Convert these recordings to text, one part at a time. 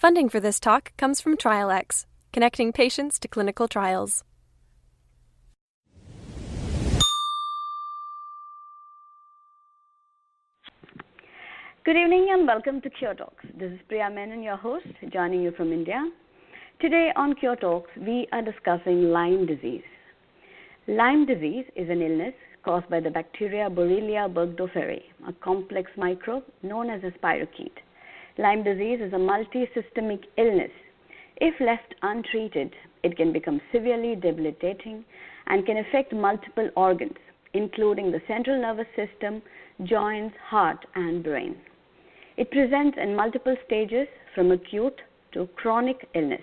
Funding for this talk comes from TrialX, connecting patients to clinical trials. Good evening and welcome to Cure Talks. This is Priya Menon, your host, joining you from India. Today on Cure Talks, we are discussing Lyme disease. Lyme disease is an illness caused by the bacteria Borrelia burgdorferi, a complex microbe known as a spirochete. Lyme disease is a multi-systemic illness. If left untreated, it can become severely debilitating and can affect multiple organs, including the central nervous system, joints, heart, and brain. It presents in multiple stages from acute to chronic illness.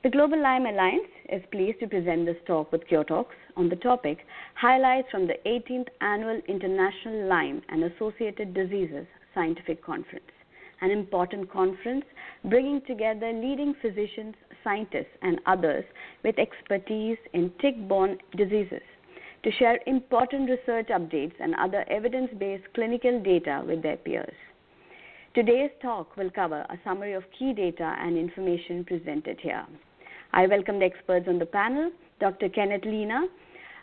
The Global Lyme Alliance is pleased to present this talk with Cure Talks on the topic Highlights from the 18th Annual International Lyme and Associated Diseases Scientific Conference, an important conference bringing together leading physicians, scientists, and others with expertise in tick-borne diseases to share important research updates and other evidence-based clinical data with their peers. Today's talk will cover a summary of key data and information presented here. I welcome the experts on the panel, Dr. Kenneth Lena,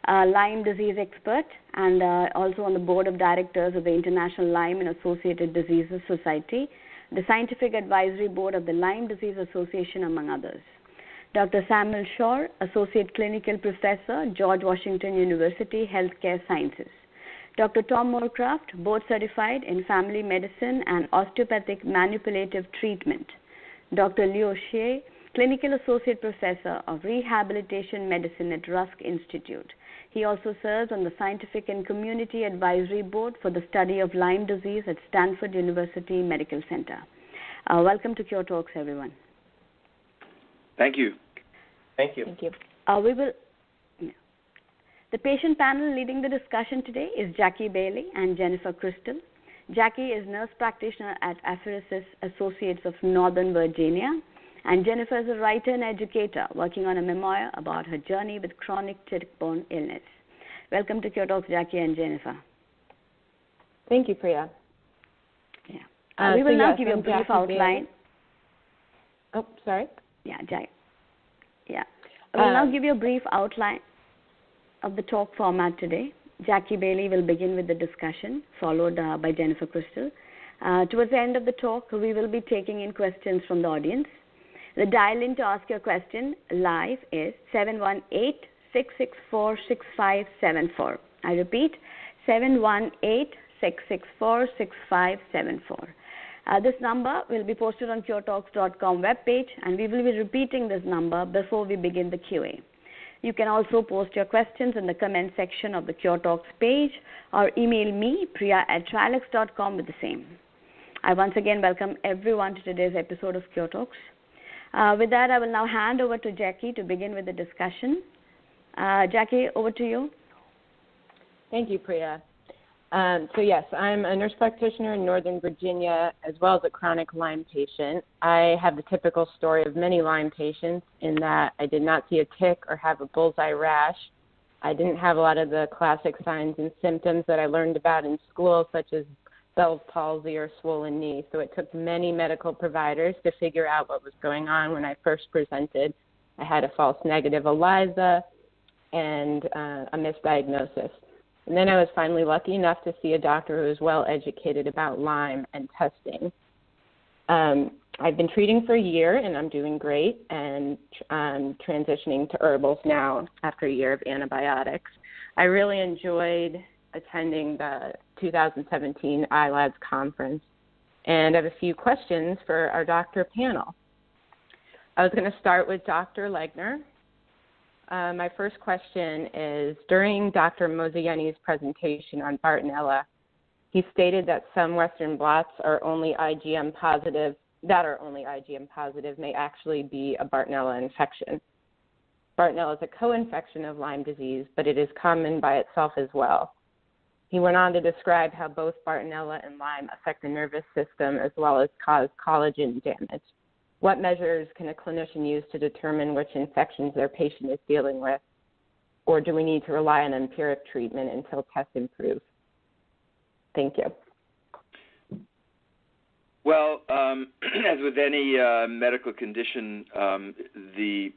a Lyme disease expert and also on the board of directors of the International Lyme and Associated Diseases Society, the Scientific Advisory Board of the Lyme Disease Association, among others. Dr. Samuel Shore, Associate Clinical Professor, George Washington University, Healthcare Sciences. Dr. Tom Moorcraft, Board Certified in Family Medicine and Osteopathic Manipulative Treatment. Dr. Leo Shea, Clinical Associate Professor of Rehabilitation Medicine at Rusk Institute. He also serves on the Scientific and Community Advisory Board for the Study of Lyme Disease at Stanford University Medical Center. Welcome to Cure Talks, everyone. Thank you. Thank you. Thank you. The patient panel leading the discussion today is Jackie Bailey and Jennifer Crystal. Jackie is nurse practitioner at Apheresis Associates of Northern Virginia, and Jennifer is a writer and educator working on a memoir about her journey with chronic tick-borne illness. Welcome to Cure Talks, Jackie and Jennifer. Thank you, Priya. Yeah. We will now give you a brief outline. Oh, sorry? Yeah, Jackie. Yeah. I will now give you a brief outline of the talk format today. Jackie Bailey will begin with the discussion, followed by Jennifer Crystal. Towards the end of the talk, we will be taking in questions from the audience. The dial-in to ask your question live is 718-664-6574. I repeat, 718-664-6574. This number will be posted on curetalks.com webpage, and we will be repeating this number before we begin the QA. You can also post your questions in the comment section of the Cure Talks page or email me, priya@trialx.com, with the same. I once again welcome everyone to today's episode of Cure Talks. With that, I will now hand over to Jackie to begin with the discussion. Jackie, over to you. Thank you, Priya. Yes, I'm a nurse practitioner in Northern Virginia as well as a chronic Lyme patient. I have the typical story of many Lyme patients in that I did not see a tick or have a bullseye rash. I didn't have a lot of the classic signs and symptoms that I learned about in school, such as Bell's palsy or swollen knee. So it took many medical providers to figure out what was going on when I first presented. I had a false negative ELISA and a misdiagnosis. And then I was finally lucky enough to see a doctor who was well educated about Lyme and testing. I've been treating for a year, and I'm doing great, and I'm transitioning to herbals now after a year of antibiotics. I really enjoyed attending the 2017 ILADS conference, and I have a few questions for our doctor panel. I was going to start with Dr. Legner. My first question is, during Dr. Moziani's presentation on Bartonella, he stated that some Western blots are only IgM positive, may actually be a Bartonella infection. Bartonella is a co-infection of Lyme disease, but it is common by itself as well. He went on to describe how both Bartonella and Lyme affect the nervous system as well as cause collagen damage. What measures can a clinician use to determine which infections their patient is dealing with? Or do we need to rely on empiric treatment until tests improve? Thank you. Well, as with any medical condition, the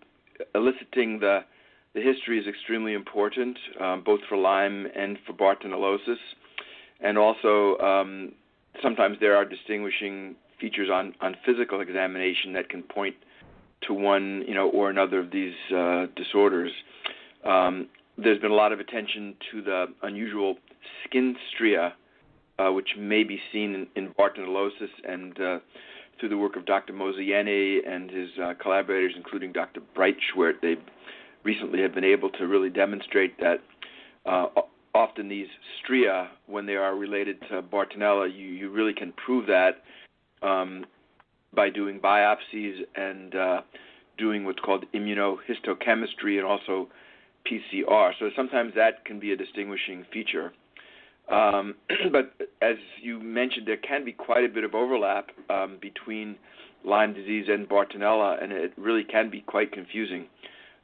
eliciting the history is extremely important, both for Lyme and for Bartonellosis. And also, sometimes there are distinguishing features on physical examination that can point to one, or another of these disorders. There's been a lot of attention to the unusual skin stria, which may be seen in Bartonellosis, and through the work of Dr. Mosieni and his collaborators, including Dr. Breitschwert, they recently have been able to really demonstrate that often these stria, when they are related to Bartonella, you really can prove that by doing biopsies and doing what's called immunohistochemistry and also PCR. So sometimes that can be a distinguishing feature. But as you mentioned, there can be quite a bit of overlap between Lyme disease and Bartonella, and it really can be quite confusing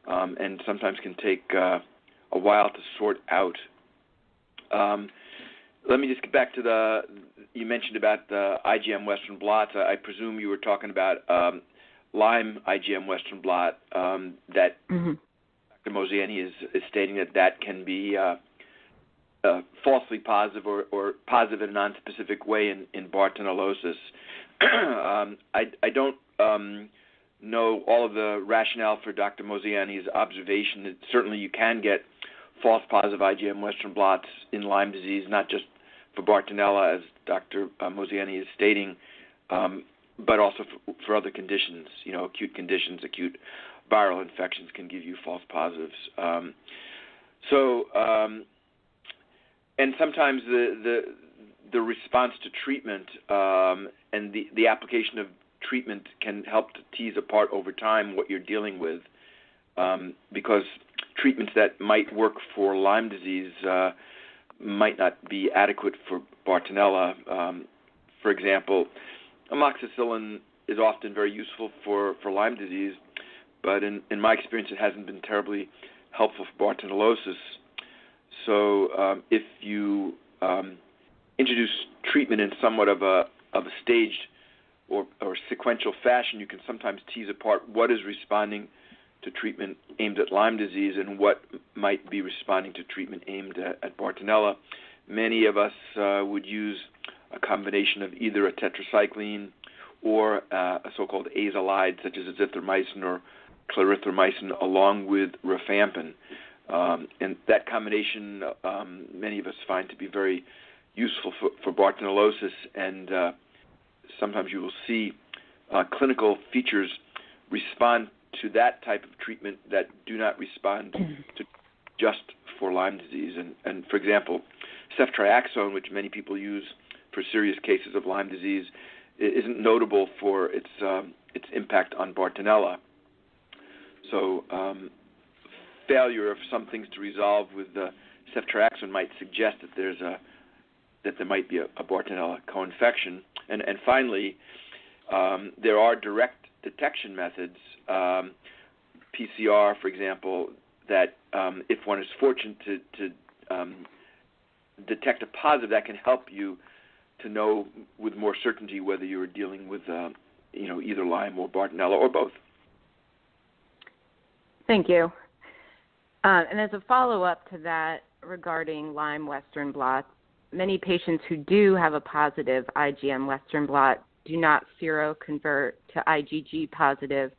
and sometimes can take a while to sort out. Let me just get back to you mentioned about the IgM Western blots. I presume you were talking about Lyme IgM Western blot that Dr. Mosieni is stating that can be falsely positive or positive in a nonspecific way in Bartonellosis. I don't know all of the rationale for Dr. Mosieni's observation. Certainly you can get false positive IgM Western blots in Lyme disease, not just for Bartonella, as Dr. Mosieni is stating, but also for other conditions. Acute conditions, acute viral infections can give you false positives. And sometimes the response to treatment and the application of treatment can help to tease apart over time what you're dealing with, because treatments that might work for Lyme disease might not be adequate for Bartonella. For example, amoxicillin is often very useful for Lyme disease, but in my experience it hasn't been terribly helpful for Bartonellosis. So if you introduce treatment in somewhat of a staged or sequential fashion, you can sometimes tease apart what is responding to treatment aimed at Lyme disease and what might be responding to treatment aimed at Bartonella. Many of us would use a combination of either a tetracycline or a so-called azolide, such as azithromycin or clarithromycin, along with rifampin. And that combination, many of us find to be very useful for Bartonellosis, and sometimes you will see clinical features respond to that type of treatment that do not respond to just for Lyme disease. And for example, ceftriaxone, which many people use for serious cases of Lyme disease, isn't notable for its impact on Bartonella. So failure of some things to resolve with the ceftriaxone might suggest that there might be a Bartonella co-infection. And finally, there are direct detection methods, PCR, for example, that if one is fortunate to detect a positive, that can help you to know with more certainty whether you're dealing with either Lyme or Bartonella or both. Thank you. And as a follow-up to that regarding Lyme Western blot, many patients who do have a positive IgM Western blot do not seroconvert to IgG positive.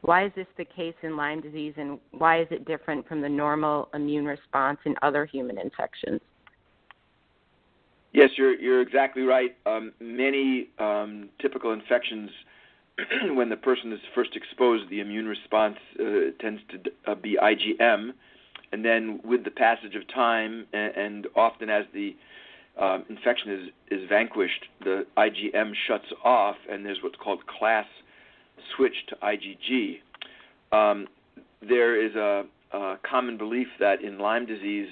Why is this the case in Lyme disease, and why is it different from the normal immune response in other human infections? Yes, you're exactly right. Many typical infections, when the person is first exposed, the immune response tends to be IgM, and then with the passage of time, and often as the infection is vanquished, the IgM shuts off, and there's what's called class switch to IgG. There is a common belief that in Lyme disease,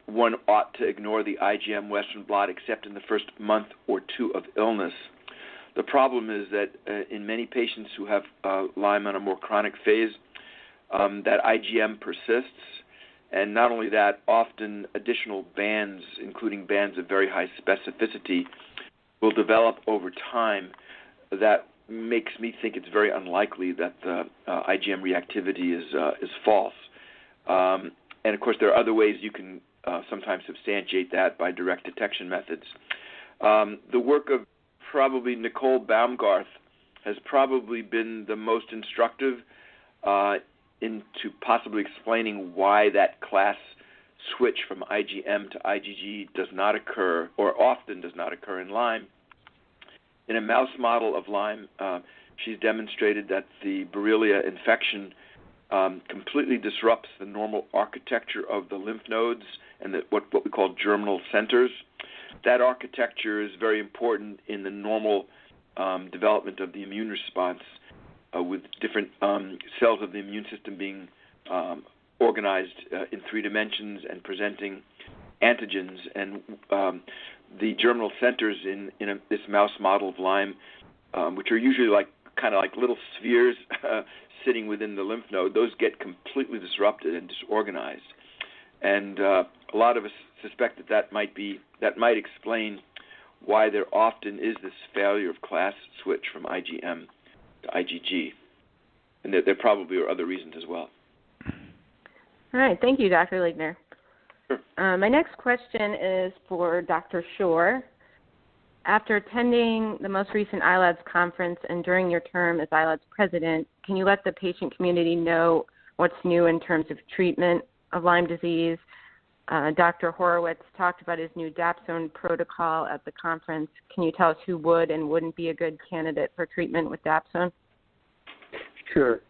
one ought to ignore the IgM Western blot except in the first month or two of illness. The problem is that in many patients who have Lyme on a more chronic phase, that IgM persists, and not only that, often additional bands, including bands of very high specificity, will develop over time that makes me think it's very unlikely that the IgM reactivity is false. And of course, there are other ways you can sometimes substantiate that by direct detection methods. The work of probably Nicole Baumgarth has probably been the most instructive into possibly explaining why that class switch from IgM to IgG does not occur, or often does not occur in Lyme. In a mouse model of Lyme, she's demonstrated that the Borrelia infection completely disrupts the normal architecture of the lymph nodes and what we call germinal centers. That architecture is very important in the normal development of the immune response, with different cells of the immune system being organized in 3 dimensions and presenting antigens. And the germinal centers in this mouse model of Lyme, which are usually kind of like little spheres sitting within the lymph node, those get completely disrupted and disorganized. And a lot of us suspect that might explain why there often is this failure of class switch from IgM to IgG. And there probably are other reasons as well. All right. Thank you, Dr. Ligner. Sure. My next question is for Dr. Shore. After attending the most recent ILADS conference and during your term as ILADS president, can you let the patient community know what's new in terms of treatment of Lyme disease? Dr. Horowitz talked about his new Dapsone protocol at the conference. Can you tell us who would and wouldn't be a good candidate for treatment with Dapsone? Sure.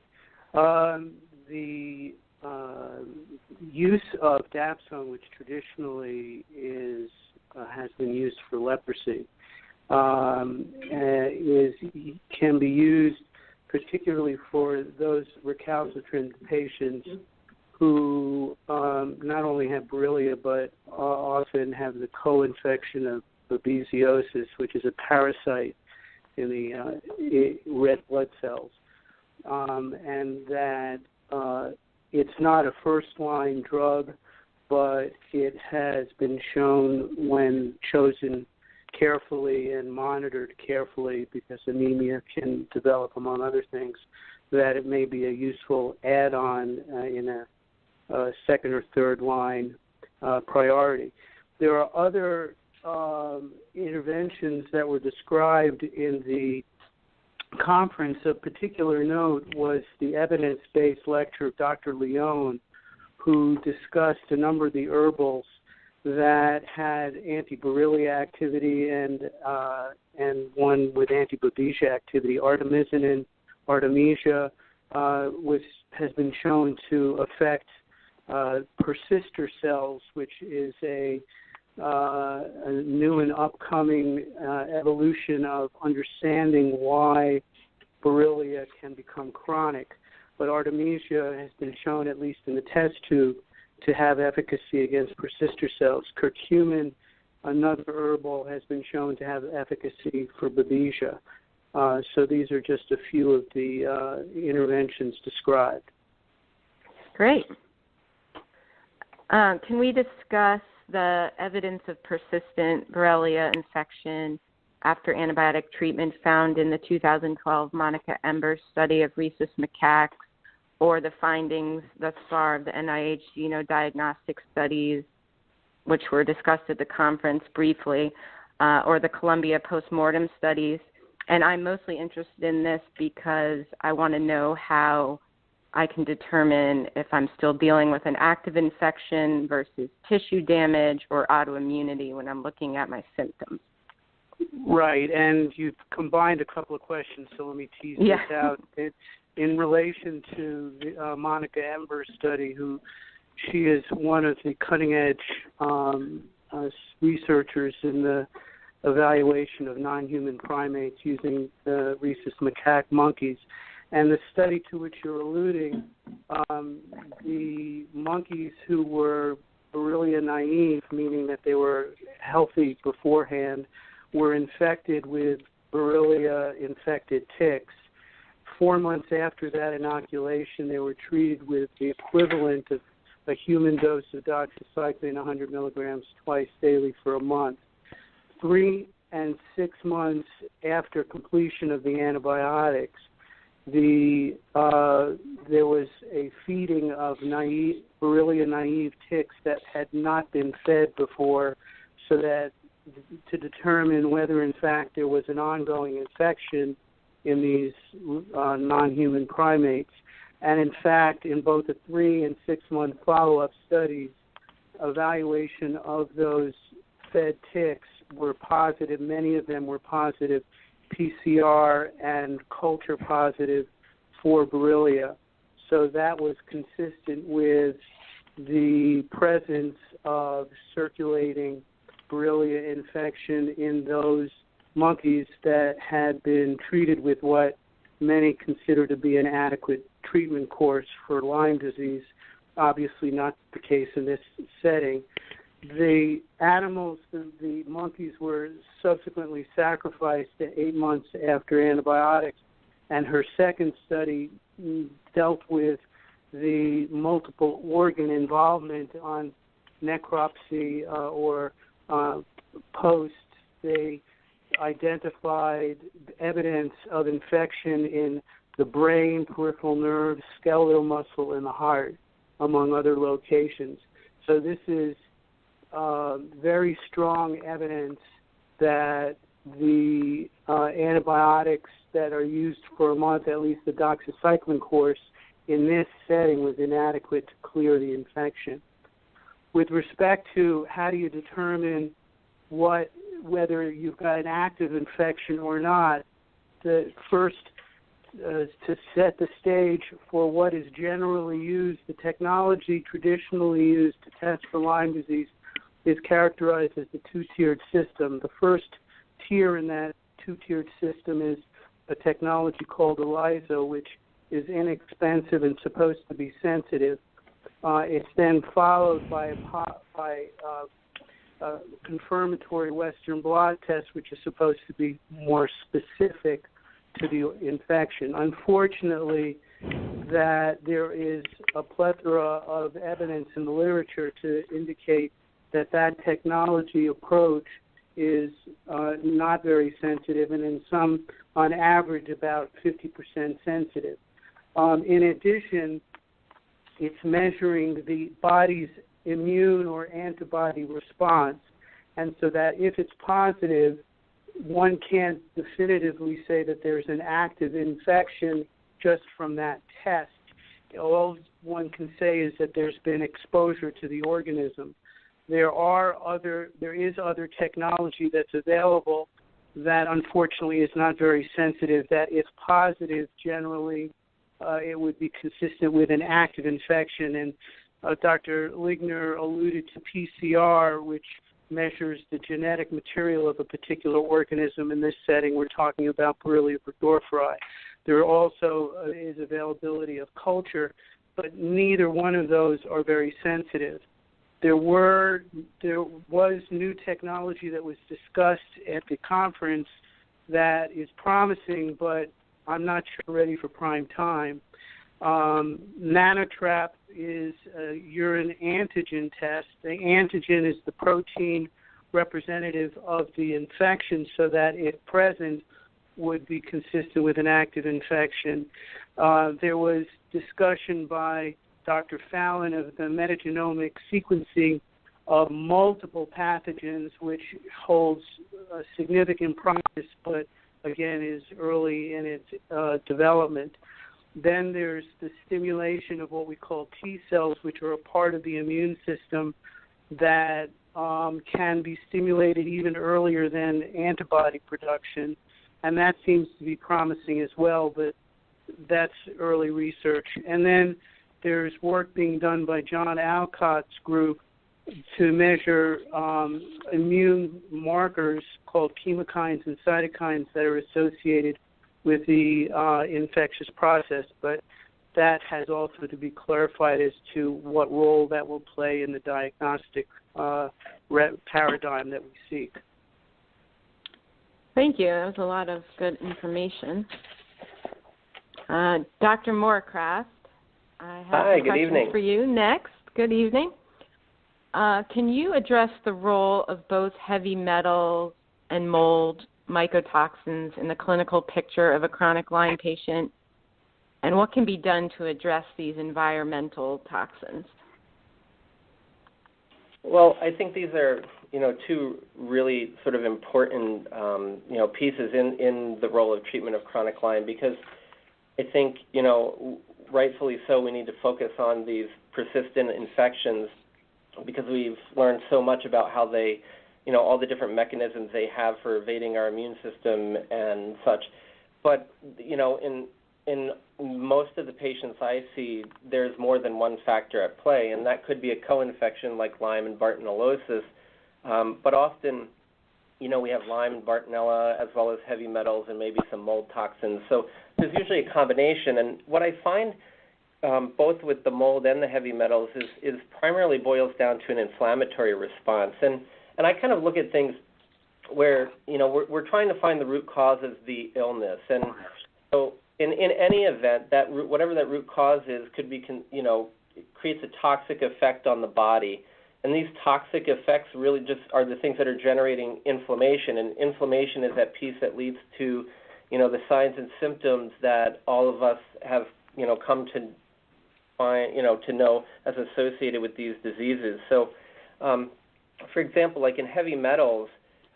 The use of Dapsone, which traditionally has been used for leprosy, can be used particularly for those recalcitrant patients who not only have Borrelia but often have the co-infection of babesiosis, which is a parasite in the red blood cells, and that it's not a first-line drug, but it has been shown, when chosen carefully and monitored carefully, because anemia can develop among other things, that it may be a useful add-on in a second or third line priority. There are other interventions that were described in the conference. Of particular note was the evidence-based lecture of Dr. Leone, who discussed a number of the herbals that had anti-Borrelia activity and one with anti-Babesia activity. Artemisinin, Artemisia, has been shown to affect persister cells, which is a new and upcoming evolution of understanding why Borrelia can become chronic. But Artemisia has been shown, at least in the test tube, to have efficacy against persister cells. Curcumin, another herbal, has been shown to have efficacy for Babesia. So these are just a few of the interventions described. Great. Can we discuss the evidence of persistent Borrelia infection after antibiotic treatment found in the 2012 Monica Embers study of rhesus macaques, or the findings thus far of the NIH xenodiagnostic studies, which were discussed at the conference briefly, or the Columbia postmortem studies? And I'm mostly interested in this because I want to know how I can determine if I'm still dealing with an active infection versus tissue damage or autoimmunity when I'm looking at my symptoms. Right, and you've combined a couple of questions, so let me tease this out. In relation to the Monica Embers study, she is one of the cutting-edge researchers in the evaluation of non-human primates using the rhesus macaque monkeys. And the study to which you're alluding, the monkeys who were Borrelia naive, meaning that they were healthy beforehand, were infected with Borrelia-infected ticks. 4 months after that inoculation, they were treated with the equivalent of a human dose of doxycycline, 100 milligrams twice daily for a month. 3 and 6 months after completion of the antibiotics, there was a feeding of Borrelia naive ticks that had not been fed before, so that to determine whether in fact there was an ongoing infection in these non-human primates. And in fact, in both the 3 and 6 month follow-up studies, evaluation of those fed ticks were positive. Many of them were positive PCR and culture positive for Borrelia. So that was consistent with the presence of circulating Borrelia infection in those monkeys that had been treated with what many consider to be an adequate treatment course for Lyme disease. Obviously not the case in this setting. The animals, the monkeys, were subsequently sacrificed 8 months after antibiotics, and her second study dealt with the multiple organ involvement on necropsy or post. They identified evidence of infection in the brain, peripheral nerves, skeletal muscle, and the heart, among other locations. So this is very strong evidence that the antibiotics that are used for a month, at least the doxycycline course, in this setting was inadequate to clear the infection. With respect to how do you determine whether you've got an active infection or not, the first to set the stage for what is generally used, the technology traditionally used to test for Lyme disease is characterized as the two-tiered system. The first tier in that two-tiered system is a technology called ELISA, which is inexpensive and supposed to be sensitive. It's then followed by a confirmatory Western blot test, which is supposed to be more specific to the infection. Unfortunately, that there is a plethora of evidence in the literature to indicate that technology approach is not very sensitive, and in some, on average, about 50% sensitive. In addition, it's measuring the body's immune or antibody response, and so that if it's positive, one can't definitively say that there's an active infection just from that test. All one can say is that there's been exposure to the organism. There is other technology that's available that unfortunately is not very sensitive, that if positive, generally it would be consistent with an active infection. And Dr. Ligner alluded to PCR, which measures the genetic material of a particular organism. In this setting, we're talking about Borrelia burgdorferi. There also is availability of culture, but neither one of those are very sensitive. There was new technology that was discussed at the conference that is promising, but I'm not sure ready for prime time. NanoTrap is a urine antigen test. The antigen is the protein representative of the infection, so that if present would be consistent with an active infection. There was discussion by Dr. Fallon of the metagenomic sequencing of multiple pathogens, which holds significant promise, but again is early in its development. Then there's the stimulation of what we call T cells, which are a part of the immune system that can be stimulated even earlier than antibody production, and that seems to be promising as well, but that's early research. And then there's work being done by John Alcott's group to measure immune markers called chemokines and cytokines that are associated with the infectious process, but that has also to be clarified as to what role that will play in the diagnostic paradigm that we seek. Thank you. That was a lot of good information. Dr. Morecraft, I have a question for you next. Good evening. Can you address the role of both heavy metals and mold mycotoxins in the clinical picture of a chronic Lyme patient? And what can be done to address these environmental toxins? Well, I think these are, two really sort of important, pieces in the role of treatment of chronic Lyme, because I think, rightfully so, we need to focus on these persistent infections because we've learned so much about how they, all the different mechanisms they have for evading our immune system and such. But, in most of the patients I see, there's more than one factor at play, and that could be a co-infection like Lyme and Bartonellosis. But often, we have Lyme and Bartonella as well as heavy metals and maybe some mold toxins. So there's usually a combination. And what I find both with the mold and the heavy metals is primarily boils down to an inflammatory response. And I kind of look at things where, we're trying to find the root cause of the illness. And so in any event, whatever that root cause is could be, creates a toxic effect on the body. And these toxic effects really just are the things that are generating inflammation. And inflammation is that piece that leads to, the signs and symptoms that all of us have, come to find, to know as associated with these diseases. So, for example, like in heavy metals,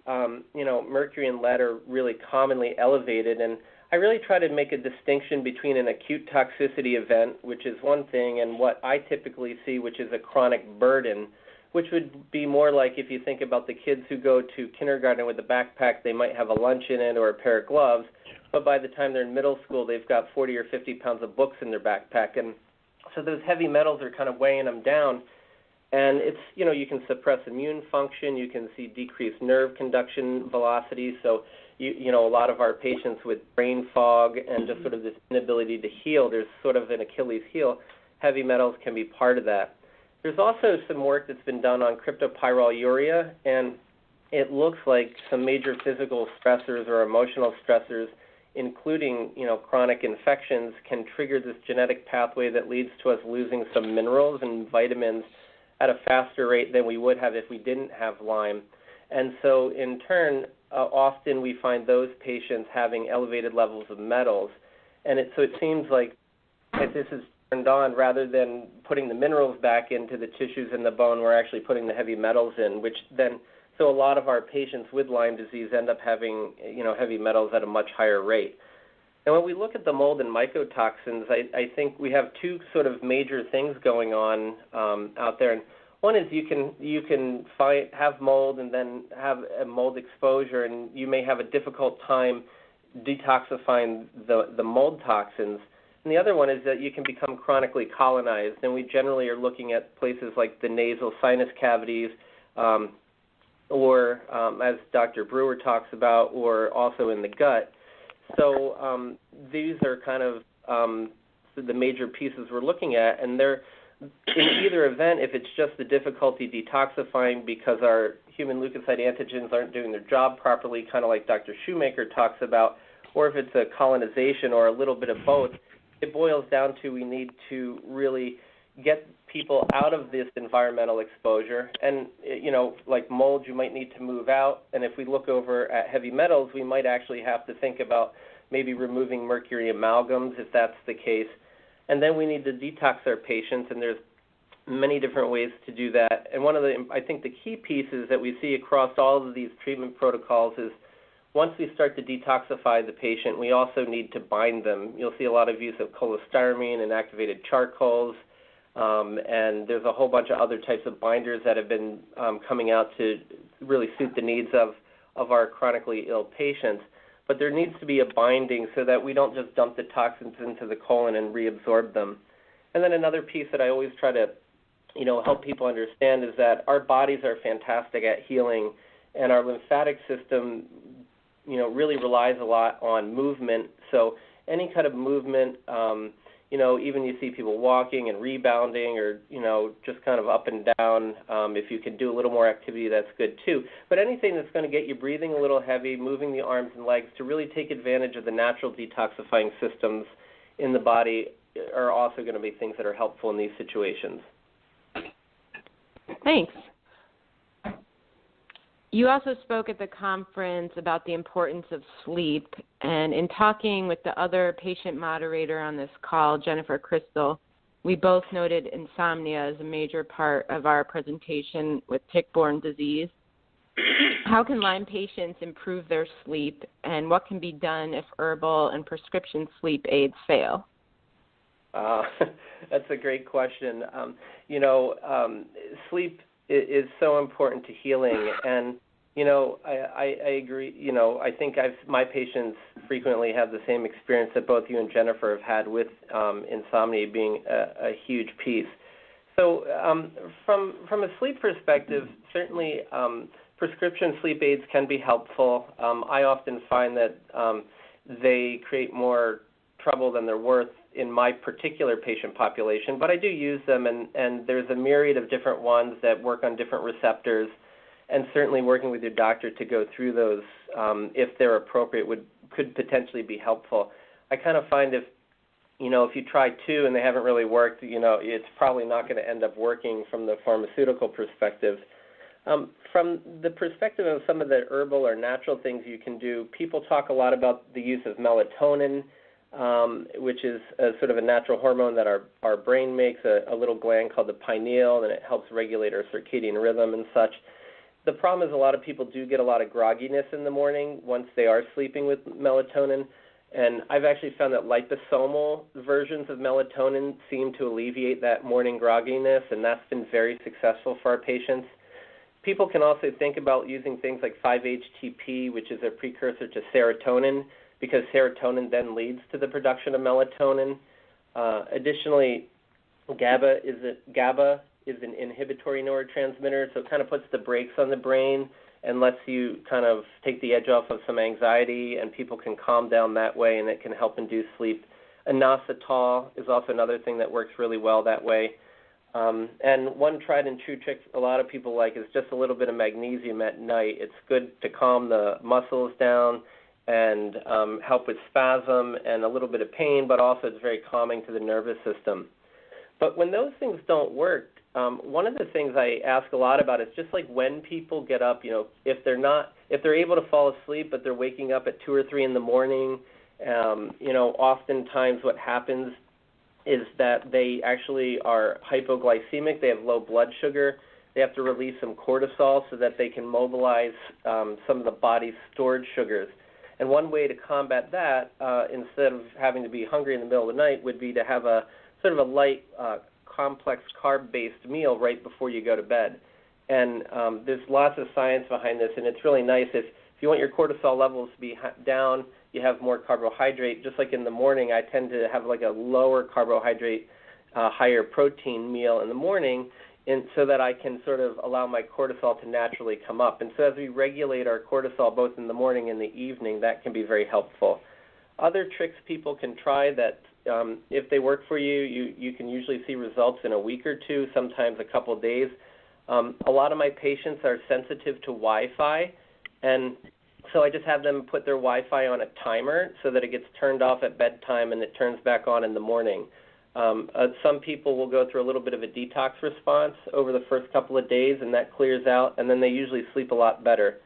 mercury and lead are really commonly elevated, and I really try to make a distinction between an acute toxicity event, which is one thing, and what I typically see, which is a chronic burden, which would be more like if you think about the kids who go to kindergarten with a backpack, they might have a lunch in it or a pair of gloves, but by the time they're in middle school, they've got 40 or 50 pounds of books in their backpack, and so those heavy metals are kind of weighing them down. And it's, you can suppress immune function, you can see decreased nerve conduction velocity, so a lot of our patients with brain fog and just sort of this inability to heal, there's sort of an Achilles heel. Heavy metals can be part of that. There's also some work that's been done on cryptopyrroluria, and it looks like some major physical stressors or emotional stressors, including, chronic infections, can trigger this genetic pathway that leads to us losing some minerals and vitamins at a faster rate than we would have if we didn't have Lyme. And so in turn, often we find those patients having elevated levels of metals. And so it seems like if this is turned on, rather than putting the minerals back into the tissues and the bone, we're actually putting the heavy metals in, which then, so a lot of our patients with Lyme disease end up having, heavy metals at a much higher rate. And when we look at the mold and mycotoxins, I think we have two sort of major things going on out there. And one is you can have mold and then have a mold exposure, and you may have a difficult time detoxifying the mold toxins. And the other one is that you can become chronically colonized, and we generally are looking at places like the nasal sinus cavities, or as Dr. Brewer talks about, or also in the gut. So these are kind of the major pieces we're looking at, and they're in either event, if it's just the difficulty detoxifying because our human leukocyte antigens aren't doing their job properly, kind of like Dr. Shoemaker talks about, or if it's a colonization or a little bit of both, it boils down to we need to really get people out of this environmental exposure. And, like mold, you might need to move out. And if we look over at heavy metals, we might actually have to think about maybe removing mercury amalgams if that's the case. And then we need to detox our patients, and there's many different ways to do that. And one of I think the key pieces that we see across all of these treatment protocols is once we start to detoxify the patient, we also need to bind them. You'll see a lot of use of cholestyramine and activated charcoals, and there's a whole bunch of other types of binders that have been coming out to really suit the needs of our chronically ill patients. But there needs to be a binding so that we don't just dump the toxins into the colon and reabsorb them. And then another piece that I always try to, help people understand is that our bodies are fantastic at healing, and our lymphatic system, really relies a lot on movement. So any kind of movement, even you see people walking and rebounding or, just kind of up and down. If you can do a little more activity, that's good too. But anything that's going to get you breathing a little heavy, moving the arms and legs to really take advantage of the natural detoxifying systems in the body are also going to be things that are helpful in these situations. Thanks. You also spoke at the conference about the importance of sleep, and in talking with the other patient moderator on this call, Jennifer Crystal, we both noted insomnia as a major part of our presentation with tick-borne disease. How can Lyme patients improve their sleep, and what can be done if herbal and prescription sleep aids fail? That's a great question. Sleep is so important to healing, and I agree. I think my patients frequently have the same experience that both you and Jennifer have had with insomnia being a huge piece. So from a sleep perspective, certainly prescription sleep aids can be helpful. I often find that they create more trouble than they're worth in my particular patient population, but I do use them, and there's a myriad of different ones that work on different receptors, and certainly working with your doctor to go through those, if they're appropriate, could potentially be helpful. I kind of find if you try two and they haven't really worked, it's probably not going to end up working from the pharmaceutical perspective. From the perspective of some of the herbal or natural things you can do, people talk a lot about the use of melatonin, which is sort of a natural hormone that our brain makes, a little gland called the pineal, and it helps regulate our circadian rhythm and such. The problem is a lot of people do get a lot of grogginess in the morning once they are sleeping with melatonin, and I've actually found that liposomal versions of melatonin seem to alleviate that morning grogginess, and that's been very successful for our patients. People can also think about using things like 5-HTP, which is a precursor to serotonin, because serotonin then leads to the production of melatonin. Additionally, GABA is an inhibitory neurotransmitter, so it kind of puts the brakes on the brain and lets you kind of take the edge off of some anxiety, and people can calm down that way, and it can help induce sleep. Inositol is also another thing that works really well that way. And one tried and true trick a lot of people like is just a little bit of magnesium at night. It's good to calm the muscles down and help with spasm and a little bit of pain, but also it's very calming to the nervous system. But when those things don't work, one of the things I ask a lot about is just like when people get up, if they're able to fall asleep but they're waking up at 2 or 3 in the morning, oftentimes what happens is that they actually are hypoglycemic, they have low blood sugar, they have to release some cortisol so that they can mobilize some of the body's stored sugars. And one way to combat that, instead of having to be hungry in the middle of the night, would be to have a sort of a light, complex carb-based meal right before you go to bed. And there's lots of science behind this, and it's really nice if you want your cortisol levels to be down, you have more carbohydrate. Just like in the morning, I tend to have like a lower carbohydrate, higher protein meal in the morning, and so that I can sort of allow my cortisol to naturally come up. And so as we regulate our cortisol both in the morning and the evening, that can be very helpful. Other tricks people can try that, if they work for you, you can usually see results in a week or two, sometimes a couple of days. A lot of my patients are sensitive to Wi-Fi, and so I just have them put their Wi-Fi on a timer so that it gets turned off at bedtime and it turns back on in the morning. Some people will go through a little bit of a detox response over the first couple of days, and that clears out, and then they usually sleep a lot better.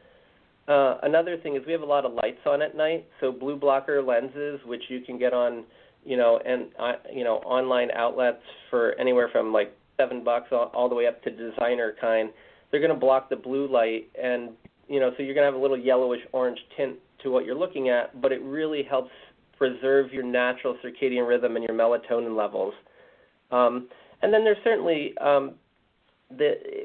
Another thing is we have a lot of lights on at night, so blue blocker lenses, which you can get on, online outlets for anywhere from like $7 all the way up to designer kind. They're going to block the blue light, and so you're going to have a little yellowish orange tint to what you're looking at, but it really helps preserve your natural circadian rhythm and your melatonin levels. And then there's certainly,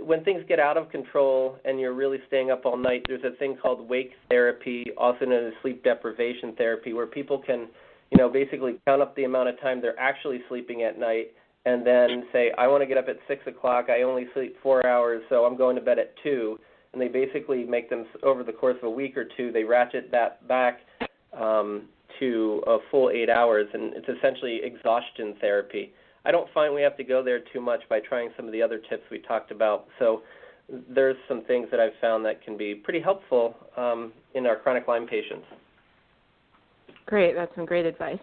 when things get out of control and you're really staying up all night, there's a thing called wake therapy, also known as sleep deprivation therapy, where people can, basically count up the amount of time they're actually sleeping at night and then say, I want to get up at 6 o'clock, I only sleep 4 hours, so I'm going to bed at 2. And they basically make them, over the course of a week or two, they ratchet that back to a full 8 hours, and it's essentially exhaustion therapy. I don't find we have to go there too much by trying some of the other tips we talked about. So there's some things that I've found that can be pretty helpful in our chronic Lyme patients. Great. That's some great advice.